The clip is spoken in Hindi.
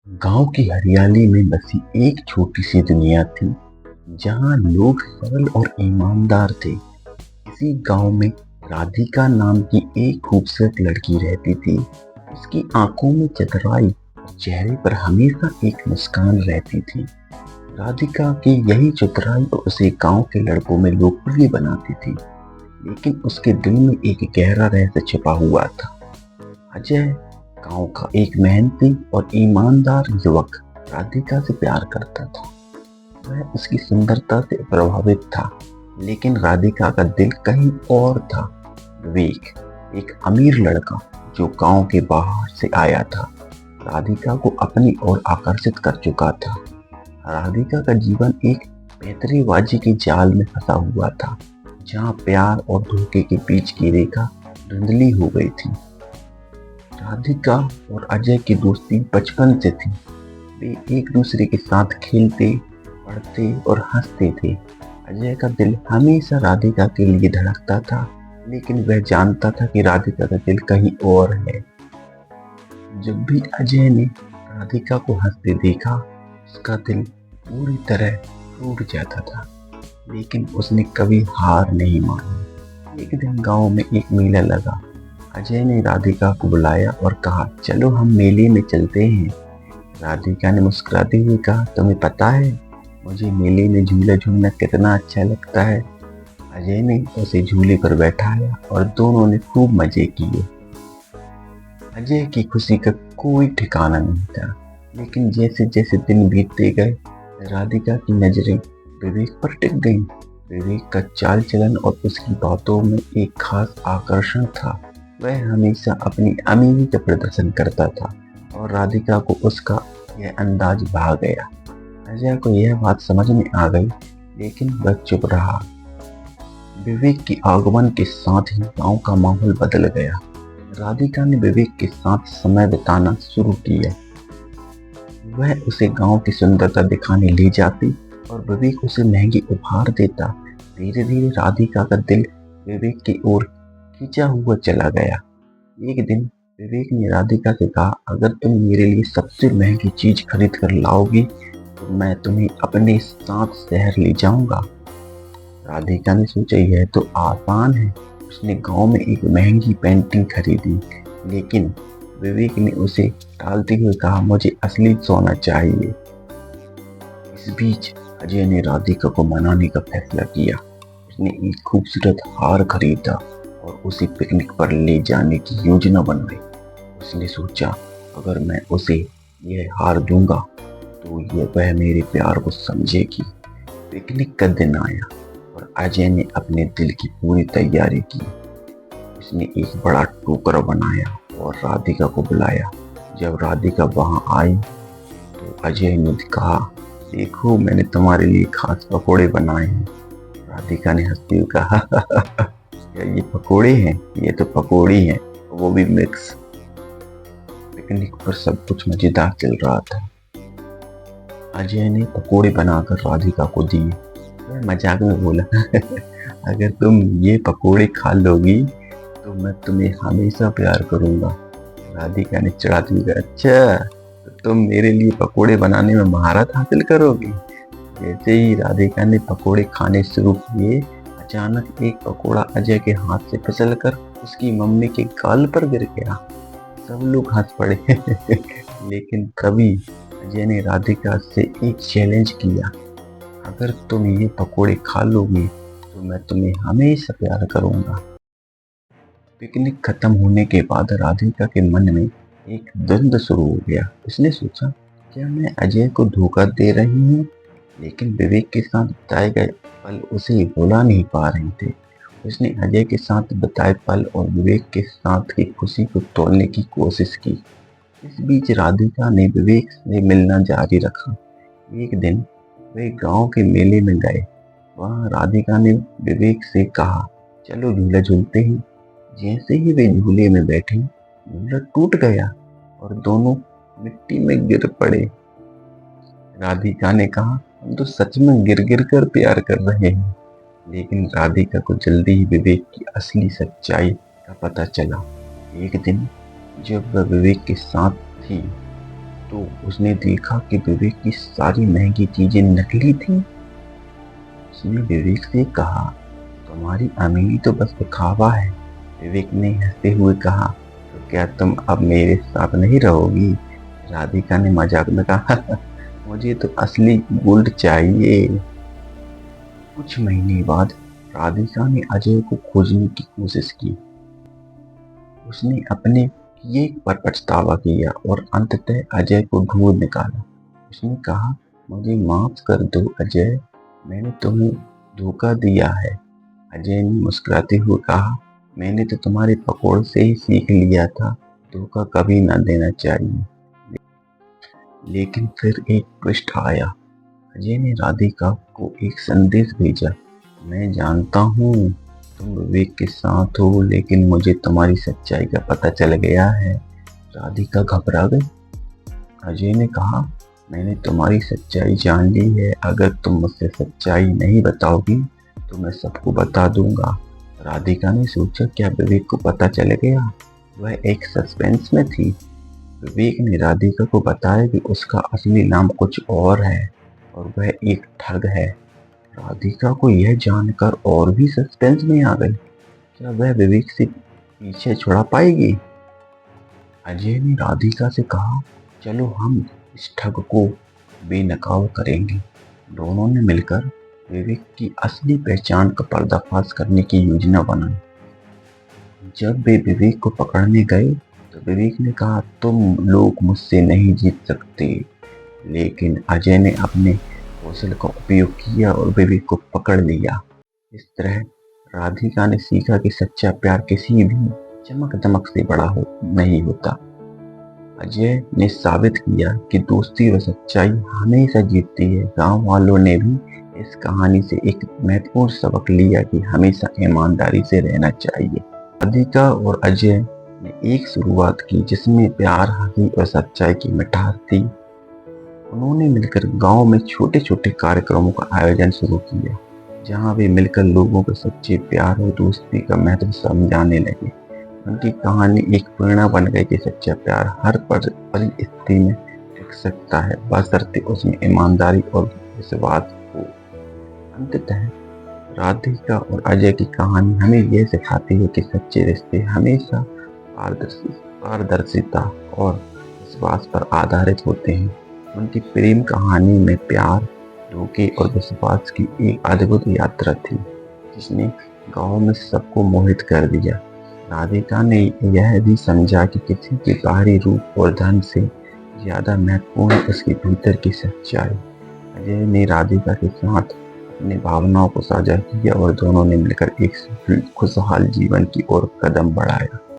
गांव की हरियाली में बसी एक छोटी सी दुनिया थी, जहां लोग सरल और ईमानदार थे। इसी गांव में राधिका नाम की एक खूबसूरत लड़की रहती थी। उसकी आंखों में चतुराई और चेहरे पर हमेशा एक मुस्कान रहती थी। राधिका की यही चतुराई उसे गांव के लड़कों में लोकप्रिय बनाती थी, लेकिन उसके दिल में एक गहरा रहस्य छिपा हुआ था। अजय गांव का एक मेहनती और ईमानदार युवक राधिका से प्यार करता था। वह उसकी सुंदरता से प्रभावित था, लेकिन राधिका का दिल कहीं और था। विवेक, एक अमीर लड़का जो गांव के बाहर से आया था, राधिका को अपनी ओर आकर्षित कर चुका था। राधिका का जीवन एक पैंतरेबाजी के जाल में फंसा हुआ था, जहां प्यार और धोखे के बीच की रेखा धुंधली हो गई थी। राधिका और अजय की दोस्ती बचपन से थी। वे एक दूसरे के साथ खेलते, पढ़ते और हंसते थे। अजय का दिल हमेशा राधिका के लिए धड़कता था, लेकिन वह जानता था कि राधिका का दिल कहीं और है। जब भी अजय ने राधिका को हंसते देखा, उसका दिल पूरी तरह टूट जाता था, लेकिन उसने कभी हार नहीं मानी। एक दिन गांव में एक मेला लगा। अजय ने राधिका को बुलाया और कहा, चलो हम मेले में चलते हैं। राधिका ने मुस्कुराते हुए कहा, तुम्हें पता है मुझे मेले में झूला झूलना कितना अच्छा लगता है। अजय ने उसे झूले पर बैठाया और दोनों ने खूब मजे किए। अजय की खुशी का कोई ठिकाना नहीं था, लेकिन जैसे जैसे दिन बीतते गए, राधिका की नजरें विवेक पर टिक गईं। विवेक का चाल चलन और उसकी बातों में एक खास आकर्षण था। वह हमेशा अपनी अमीरी का प्रदर्शन करता था और राधिका को उसका यह अंदाज भा गया। अजय को यह बात समझ में आ गई, लेकिन वह चुप रहा। विवेक के आगमन के साथ ही गांव का माहौल बदल गया। राधिका ने विवेक के साथ समय बिताना शुरू किया। वह उसे गांव की सुंदरता दिखाने ले जाती और विवेक उसे महंगे उपहार देता। धीरे धीरे राधिका का दिल विवेक की ओर खींचा हुआ चला गया। एक दिन विवेक ने राधिका से कहा, अगर तुम मेरे लिए सबसे महंगी चीज खरीद कर लाओगी तो मैं तुम्हें अपने साथ शहर ले जाऊंगा। राधिका ने सोचा, यह तो आसान है। उसने गांव में एक महंगी पेंटिंग खरीदी, लेकिन विवेक ने उसे टालते हुए कहा, मुझे असली सोना चाहिए। इस बीच अजय ने राधिका को मनाने का फैसला किया। उसने एक खूबसूरत हार खरीदा और उसे पिकनिक पर ले जाने की योजना बनाई। उसने सोचा, अगर मैं उसे यह हार दूंगा तो वह मेरे प्यार को समझेगी। पिकनिक का दिन आया और अजय ने अपने दिल की पूरी तैयारी की। उसने एक बड़ा टोकरा बनाया और राधिका को बुलाया। जब राधिका वहां आई तो अजय ने कहा, देखो मैंने तुम्हारे लिए खास पकोड़े बनाए हैं। राधिका ने हंसते हुए कहा, क्या ये पकोड़े हैं? ये तो पकोड़ी हैं, वो भी मिक्स। पिकनिक पर सब कुछ मजेदार चल रहा था। अजय ने पकोड़े बनाकर राधिका को दिए। वह मजाक में बोला, अगर तुम ये पकोड़े खा लोगी तो मैं तुम्हें हमेशा प्यार करूंगा। राधिका ने चिढ़ाते हुए कहा, अच्छा तो तुम मेरे लिए पकोड़े बनाने में महारत हासिल करोगी। जैसे ही राधिका ने पकोड़े खाने शुरू किए, अचानक एक पकोड़ा अजय के हाथ से फिसलकर उसकी मम्मी के गाल पर गिर गया। सब लोग हंस पड़े। लेकिन तभी अजय ने राधिका से एक चैलेंज किया, अगर तुम ये पकोड़े खा लोगी तो मैं तुम्हें हमेशा प्यार करूंगा। पिकनिक खत्म होने के बाद राधिका के मन में एक द्वंद्व शुरू हो गया। उसने सोचा, क्या मैं अजय को धोखा दे रही हूँ? लेकिन विवेक के साथ बिताए गए पल उसे भुला नहीं पा रहे थे। उसने अजय के साथ बिताए पल और विवेक के साथ की खुशी को तोड़ने की कोशिश की। इस बीच राधिका ने विवेक से मिलना जारी रखा। एक दिन वे गांव के मेले में गए। वहां राधिका ने विवेक से कहा, चलो झूला झूलते हैं। जैसे ही वे झूले में बैठे, झूला टूट गया और दोनों मिट्टी में गिर पड़े। राधिका ने कहा, हम तो सच में गिर गिर कर प्यार कर रहे हैं। लेकिन राधिका को जल्दी ही विवेक की असली सच्चाई का पता चला। एक दिन जब वह विवेक के साथ थी तो उसने देखा कि विवेक की सारी महंगी चीजें नकली थीं। उसने विवेक से कहा, तुम्हारी अमीरी तो बस दिखावा है। विवेक ने हंसते हुए कहा, तो क्या तुम अब मेरे साथ नहीं रहोगी? राधिका ने मजाक में कहा, मुझे तो असली गोल्ड चाहिए। कुछ महीने बाद राधिका ने अजय को खोजने की कोशिश की। उसने अपने किए पर पछतावा किया और अंततः अजय को ढूंढ निकाला। उसने कहा, मुझे माफ कर दो अजय, मैंने तुम्हें धोखा दिया है। अजय ने मुस्कुराते हुए कहा, मैंने तो तुम्हारे पकौड़ से ही सीख लिया था, धोखा कभी ना देना चाहिए। लेकिन फिर एक ट्विस्ट आया। अजय ने राधिका को एक संदेश भेजा, मैं जानता हूँ तुम विवेक के साथ हो, लेकिन मुझे तुम्हारी सच्चाई का पता चल गया है। राधिका घबरा गई। अजय ने कहा, मैंने तुम्हारी सच्चाई जान ली है, अगर तुम मुझसे सच्चाई नहीं बताओगी तो मैं सबको बता दूंगा। राधिका ने सोचा, क्या विवेक को पता चल गया? वह एक सस्पेंस में थी। विवेक ने राधिका को बताया कि उसका असली नाम कुछ और है और वह एक ठग है। राधिका को यह जानकर और भी सस्पेंस में आ गई। क्या वह विवेक से पीछे छुड़ा पाएगी? अजय ने राधिका से कहा, चलो हम इस ठग को बेनकाब करेंगे। दोनों ने मिलकर विवेक की असली पहचान का पर्दाफाश करने की योजना बनाई। जब वे विवेक को पकड़ने गए तो विवेक ने कहा, तुम लोग मुझसे नहीं जीत सकते। लेकिन अजय ने अपने कौशल का उपयोग किया और विवेक को पकड़ लिया। इस तरह राधिका ने सीखा कि सच्चा प्यार किसी भी चमक दमक से बड़ा नहीं होता। अजय ने साबित किया कि दोस्ती और सच्चाई हमेशा जीतती है। गांव वालों ने भी इस कहानी से एक महत्वपूर्ण सबक लिया कि हमेशा ईमानदारी से रहना चाहिए। राधिका और अजय ने एक शुरुआत की जिसमें प्यार, हंसी और सच्चाई की मिठास थी। उन्होंने मिलकर गांव में छोटे छोटे कार्यक्रमों का आयोजन शुरू किया, जहां वे मिलकर लोगों को सच्चे प्यार और दोस्ती का महत्व समझाने लगे। उनकी कहानी एक प्रेरणा बन गई कि सच्चा प्यार हर परिस्थिति में टिक सकता है, बशर्ते उसमें ईमानदारी और विश्वास हो। अंततः राधिका और अजय की कहानी हमें यह सिखाती है कि सच्चे रिश्ते हमेशा पारदर्शिता और विश्वास पर आधारित होते हैं। उनकी प्रेम कहानी में प्यार, धोखे और विश्वास की एक अद्भुत यात्रा थी, जिसने गांव में सबको मोहित कर दिया। राधिका ने यह भी समझा कि किसी के बाहरी रूप और धन से ज्यादा महत्वपूर्ण उसके भीतर की सच्चाई। अजय ने राधिका के साथ अपनी भावनाओं को साझा किया और दोनों ने मिलकर एक खुशहाल जीवन की ओर कदम बढ़ाया।